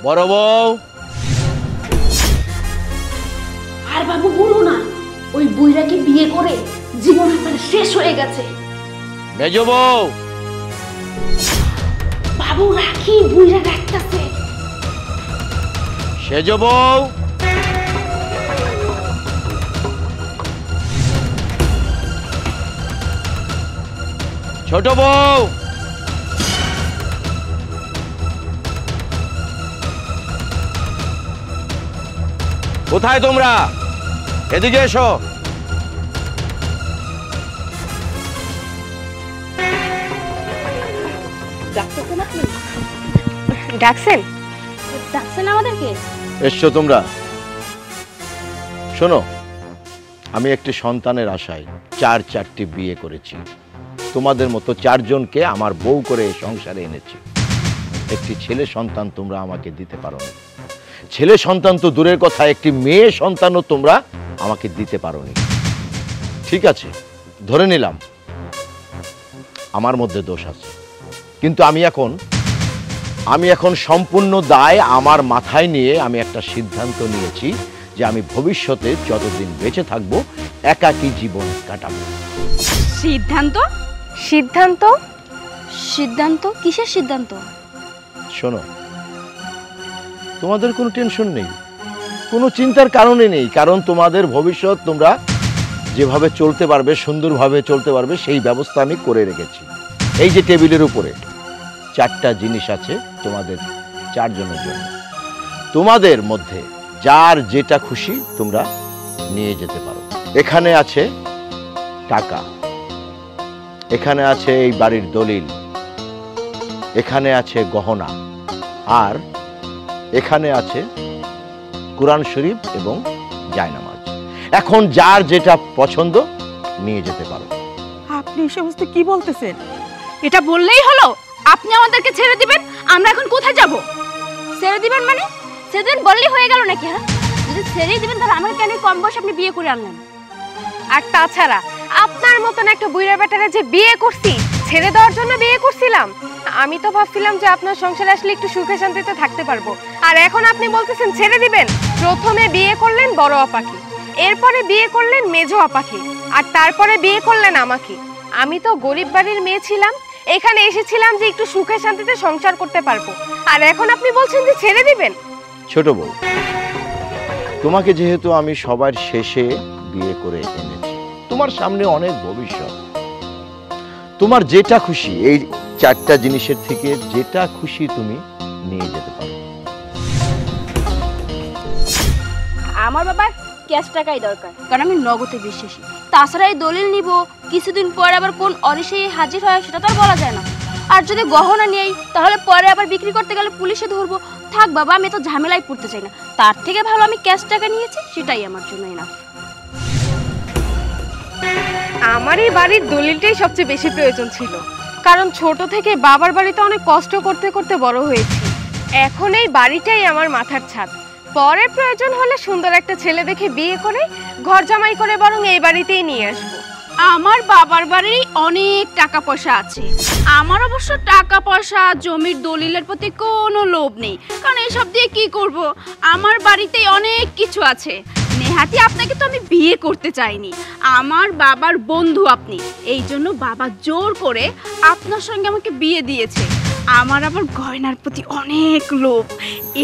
বড় বউ। আর বাবু বলো না, ওই বুইরাকে বিয়ে করে জীবন আপনার শেষ হয়ে গেছে। মেজ বউ। বাবু রাখি, বুইরা ডাকতেছে। সেজ বউ। ছোট বউ। কোথায় তোমরা? এদিকে এসো। ডাকছেন? ডাকছেন আমাদেরকে? এসছো তোমরা? শোনো, আমি একটি সন্তানের আশায় চারটি বিয়ে করেছি। তোমাদের মতো 4 জনকে আমার বউ করে সংসারে এনেছি। একটি ছেলে সন্তান তোমরা আমাকে দিতে পারো না। ছেলে সন্তান তো দূরের কথা, একটি মেয়ে সন্তানও তোমরা আমাকে দিতে পারো নি। ঠিক আছে, ধরে নিলাম আমার মধ্যে দোষ আছে, কিন্তু আমি এখন সম্পূর্ণ দায় আমার মাথায় নিয়ে আমি একটা সিদ্ধান্ত নিয়েছি যে আমি ভবিষ্যতে যতদিন বেঁচে থাকবো একাকী জীবন কাটাবো। সিদ্ধান্ত? সিদ্ধান্ত? সিদ্ধান্ত? কিসের সিদ্ধান্ত? শোনো, তোমাদের কোনো টেনশন নেই, কোনো চিন্তার কারণে নেই, কারণ তোমাদের ভবিষ্যৎ তোমরা যেভাবে চলতে পারবে, সুন্দরভাবে চলতে পারবে, সেই ব্যবস্থা আমি করে রেখেছি। এই যে টেবিলের উপরে 4টা জিনিস আছে তোমাদের 4 জনের জন্য। তোমাদের মধ্যে যার যেটা খুশি তোমরা নিয়ে যেতে পারো। এখানে আছে টাকা, এখানে আছে এই বাড়ির দলিল, এখানে আছে গহনা, আর এখানে আছে কুরআন শরীফ এবং জায়নামাজ। এখন যার যেটা পছন্দ নিয়ে যেতে পারো। আপনি এই সমস্ত কি বলতেছেন? এটা বললেই হলো? আপনি আমাদেরকে ছেড়ে দিবেন? আমরা এখন কোথায় যাব? ছেড়ে দিবেন মানে? সেদিন বললেই হয়ে গেল নাকি? হ্যাঁ, যদি ছেড়েই দিবেন তাহলে আমার কেন কম বয়সে আপনি বিয়ে করে আনলেন? আর তাছাড়া আপনার মতন একটা বুইড়া বেটারে যে বিয়ে করছি, ছেড়ে দেওয়ার জন্য বিয়ে করছিলাম? আমি তো ভাবছিলাম যে আপনার সংসারে আসলে একটু সুখে শান্তিতে থাকতে পারবো, আর এখন আপনি বলতেছেন ছেড়ে দিবেন। প্রথমে বিয়ে করলেন বড় আপাকে, এরপরে বিয়ে করলেন মেজো আপাকে, আর তারপরে বিয়ে করলেন আমাকে। আমি তো গরিব বাড়ির মেয়ে ছিলাম, এখানে এসেছিলাম যে একটু সুখে শান্তিতে সংসার করতে পারবো, আর এখন আপনি বলছেন যে ছেড়ে দিবেন? ছোট বউ, তোমাকে যেহেতু আমি সবার শেষে বিয়ে করে এনেছি, তোমার সামনে অনেক ভবিষ্যৎ, তোমার যেটা খুশি এই 4টা জিনিসের থেকে যেটা খুশি তুমি নিয়ে যেতে পারো। আমার বাবা ক্যাশ টাকাই দরকার, কারণ আমি নগদে বিশ্বাসী। তাছাড়া এই দলিল নিব, কিছুদিন পর আবার কোন অরিসে হাজির হয় সেটা তো আর বলা যায় না। আর যদি গহনা নেই তাহলে পরে আবার বিক্রি করতে গেলে পুলিশে ধরবো। থাক বাবা, আমি তো ঝামেলায় পড়তে চাই না। তার থেকে ভালো আমি ক্যাশ টাকা নিয়েছি, সেটাই আমার জন্য এনাফ। আমার এই বাড়ির দলিলটাই সবচেয়ে বেশি প্রয়োজন ছিল, কারণ ছোট থেকে বাবার বাড়িতে অনেক কষ্ট করতে করতে বড় হয়েছি। এখন এই বাড়িটাই আমার মাথার ছাদ। পরে প্রয়োজন হলে সুন্দর একটা ছেলে দেখে বিয়ে করে ঘর জামাই করে বরং এই বাড়িতেই নিয়ে আসবো। আমার বাবার বাড়ি অনেক টাকা পয়সা আছে। আমার অবশ্য টাকা পয়সা, জমির দলিলের প্রতি কোনো লোভ নেই, কারণ এসব দিয়ে কি করব? আমার বাড়িতে অনেক কিছু আছে। নেহাতি আপনাকে তো আমি বিয়ে করতে চাইনি, আমার বাবার বন্ধু আপনি, এই জন্য বাবা জোর করে আপনার সঙ্গে আমাকে বিয়ে দিয়েছে। আমার আবার গয়নার প্রতি অনেক লোভ।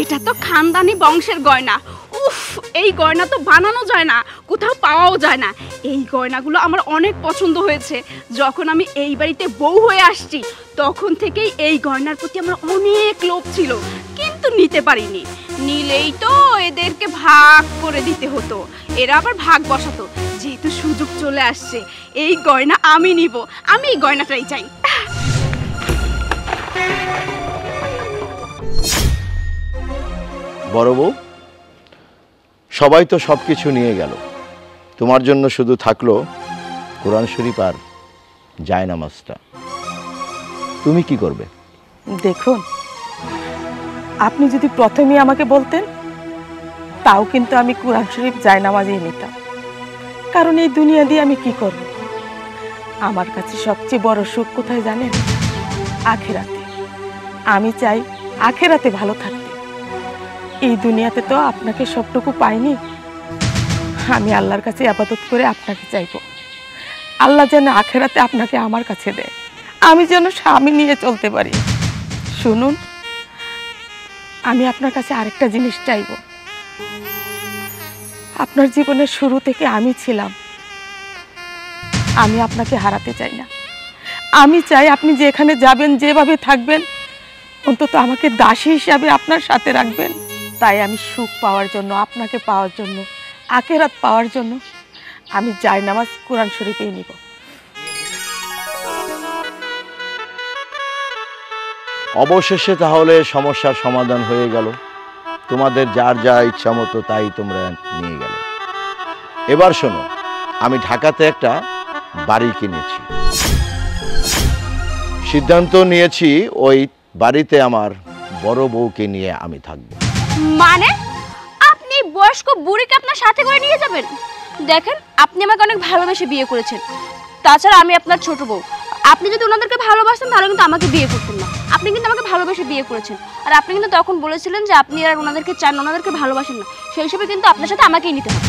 এটা তো খানদানি বংশের গয়না। উফ, এই গয়না তো বানানো যায় না, কোথাও পাওয়াও যায় না। এই গয়নাগুলো আমার অনেক পছন্দ হয়েছে। যখন আমি এই বাড়িতে বউ হয়ে আসছি তখন থেকেই এই গয়নার প্রতি আমার অনেক লোভ ছিল, কিন্তু নিতে পারিনি। নিলেই তো এদেরকে ভাগ করে দিতে হতো, এরা আবার ভাগ বসাতো। যেহেতু সুযোগ চলে আসছে, এই গয়না আমি নিব, আমি এই গয়নাটাই চাই। বড় বউ, সবাই তো সবকিছু নিয়ে গেল, তোমার জন্য শুধু থাকলো কোরআন শরীফ আর জায়নামাজটা। তুমি কি করবে? দেখুন, আপনি যদি প্রথমেই আমাকে বলতেন তাও কিন্তু আমি কোরআন শরীফ জায়নামাজই নিতাম, কারণ এই দুনিয়া দিয়ে আমি কি করব? আমার কাছে সবচেয়ে বড় সুখ কোথায় জানেন? আখিরাতে। আমি চাই আখিরাতে ভালো থাকতে, এই দুনিয়াতে তো আপনাকে সবটুকু পাইনি। আমি আল্লাহর কাছে আবাদত করে আপনাকে চাইবো, আল্লাহ যেন আখেরাতে আপনাকে আমার কাছে দেয়, আমি যেন স্বামী নিয়ে চলতে পারি। শুনুন, আমি আপনার কাছে আরেকটা জিনিস চাইবো। আপনার জীবনের শুরু থেকে আমি ছিলাম, আমি আপনাকে হারাতে চাই না। আমি চাই আপনি যেখানে যাবেন, যেভাবে থাকবেন, অন্তত আমাকে দাসী হিসাবে আপনার সাথে রাখবেন। তাই আমি সুখ পাওয়ার জন্য, আপনাকে পাওয়ার জন্য, আখিরাত পাওয়ার জন্য আমি জায়নামাজ কোরআন শরীফেই নিব। অবশেষে তাহলে সমস্যার সমাধান হয়ে গেল। তোমাদের যার যা ইচ্ছা মতো তাই তোমরা নিয়ে গেলে। এবার শোনো, আমি ঢাকাতে একটা বাড়ি কিনেছি। সিদ্ধান্ত নিয়েছি ওই বাড়িতে আমার বড় বউকে নিয়ে আমি থাকব। মানে আপনি বয়স্ক বুড়িকে আপনার সাথে করে নিয়ে যাবেন? দেখেন, আপনি আমাকে অনেক ভালোবেসে বিয়ে করেছেন, তাছাড়া আমি আপনার ছোট বউ। আপনি যদি ওনাদেরকে ভালোবাসতেন তাহলে কিন্তু আমাকে বিয়ে করতেন না। আপনি কিন্তু আমাকে ভালোবেসে বিয়ে করেছেন, আর আপনি কিন্তু তখন বলেছিলেন যে আপনি আর ওনাদেরকে চান, ওনাদেরকে ভালোবাসেন না। সেই হিসেবে কিন্তু আপনার সাথে আমাকেই নিতে হবে।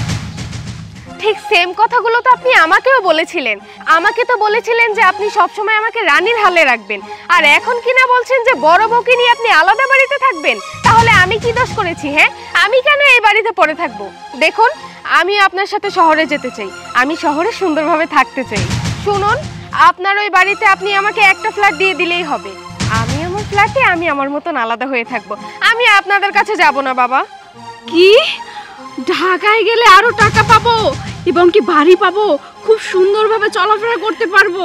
ঠিক সেম কথাগুলো তো আপনি আমাকেও বলেছিলেন। আমাকে তো বলেছিলেন যে আপনি সবসময় আমাকে রানীর হালে রাখবেন, আর এখন কিনা বলছেন যে বড় বউকে নিয়ে আপনি আলাদা বাড়িতে থাকবেন। তাহলে আমি কি দোষ করেছি? হ্যাঁ, আমি কেন এই বাড়িতে পড়ে থাকবো? দেখুন, আমি আপনার সাথে শহরে যেতে চাই, আমি শহরে সুন্দরভাবে থাকতে চাই। শুনুন, আপনার ওই বাড়িতে আপনি আমাকে একটা ফ্ল্যাট দিয়ে দিলেই হবে। আমি আমার ফ্ল্যাটে আমি আমার মতন আলাদা হয়ে থাকবো। আমি আপনাদের কাছে যাব না বাবা। কি, ঢাকায় গেলে আরো টাকা পাবো এবং কি বাড়ি পাবো, খুব সুন্দরভাবে চলাফেরা করতে পারবো,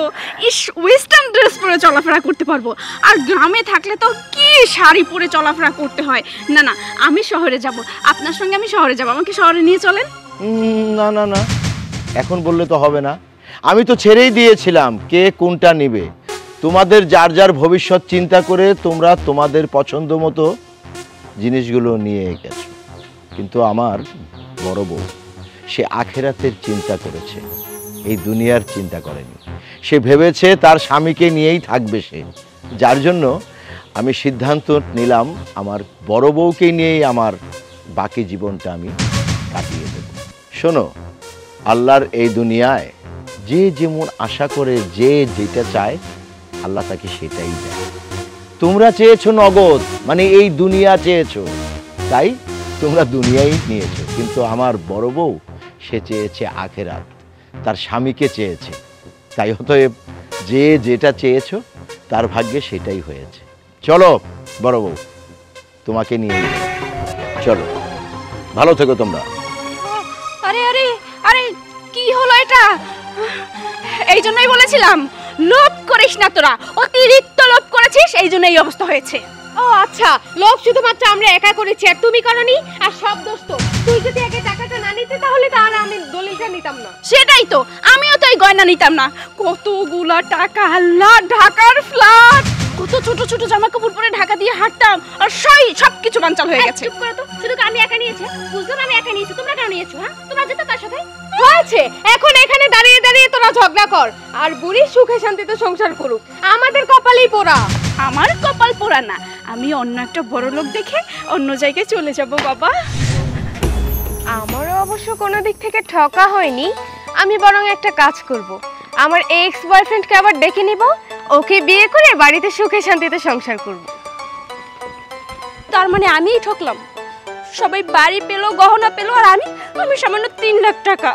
ওয়েস্টার্ন ড্রেস পরে চলাফেরা করতে পারবো, আর গ্রামে থাকলে তো কি শাড়ি পরে চলাফেরা করতে হয়। না না, আমি শহরে যাব, আপনার সঙ্গে আমি শহরে যাব। আমাকে শহরে নিয়ে চলেন। না না না, এখন বললে তো হবে না। আমি তো ছেড়েই দিয়েছিলাম কে কোনটা নিবে। তোমাদের যার যার ভবিষ্যৎ চিন্তা করে তোমরা তোমাদের পছন্দ মতো জিনিসগুলো নিয়ে গেছো, কিন্তু আমার বড় বউ সে আখেরাতের চিন্তা করেছে, এই দুনিয়ার চিন্তা করেনি। সে ভেবেছে তার স্বামীকে নিয়েই থাকবে সে, যার জন্য আমি সিদ্ধান্ত নিলাম আমার বড় বউকে নিয়েই আমার বাকি জীবনটা আমি কাটিয়ে দেব। শোনো, আল্লাহর এই দুনিয়ায় যে যেমন আশা করে, যে যেটা চায় আল্লাহ তাকে সেটাই দেয়। তোমরা চেয়েছো নগদ, মানে এই দুনিয়া চেয়েছো, তাই তোমরা দুনিয়াই নিয়েছো, কিন্তু আমার বড় বউ সে চেয়েছে আখেরাত, তার স্বামীকে চেয়েছে। তাই অতএব যে যেটা চেয়েছো তার ভাগ্যে সেটাই হয়েছে। চলো বড় বউ, তোমাকে নিয়ে চলো, ভালো থেকো তোমরা। আরে আরে আরে, কি হলো এটা? এই জন্যই বলেছিলাম লোভ করিস না, তোরা অতিরিক্ত লোভ করেছিস, এই জন্য এই অবস্থা হয়েছে। ও আচ্ছা, লোভ শুধুমাত্র আমরা একা করেছি আর তুমি করনি, আর সব দোষ তো তুই। যদি আগে টাকাটা না নিতে তাহলে আমি দলিলটা নিতাম না। সেটাই তো, আমিও তো এই গয়না নিতাম না। কতগুলা টাকা, আল্লাহ, ঢাকার ফ্ল্যাট, কত ছোট ছোট জামা কাপড় পরে ঢাকা দিয়ে হাঁটতাম, আর সবকিছু বানচাল হয়ে গেছে। চুপ করো তো, শুধু আমি একা নিয়েছি? বুঝলাম আমি একা নিয়েছি, তোমরা কেন নিয়েছো? হ্যাঁ, তোমরা যেতে তার সাথে হয়েছে। এখন এখানে দাঁড়িয়ে দাঁড়িয়ে তোরা ঝগড়া কর, আর বুড়ি সুখে শান্তিতে সংসার করুক। আমাদের কপালেই পোড়া। আমার কপাল পোড়া না, আমি অন্য একটা বড় লোক দেখে অন্য জায়গায় চলে যাব বাবা। আমারও অবশ্য কোনো দিক থেকে ঠকা হয়নি। আমি বরং একটা কাজ করব, আমার এক্স বয়ফ্রেন্ডকে আবার ডেকে নিব, ওকে বিয়ে করে বাড়িতে সুখে শান্তিতে সংসার করব। তার মানে আমিই ঠকলাম? সবাই বাড়ি পেলো, গহনা পেলো, আর আমি সামান্য 3 লাখ টাকা।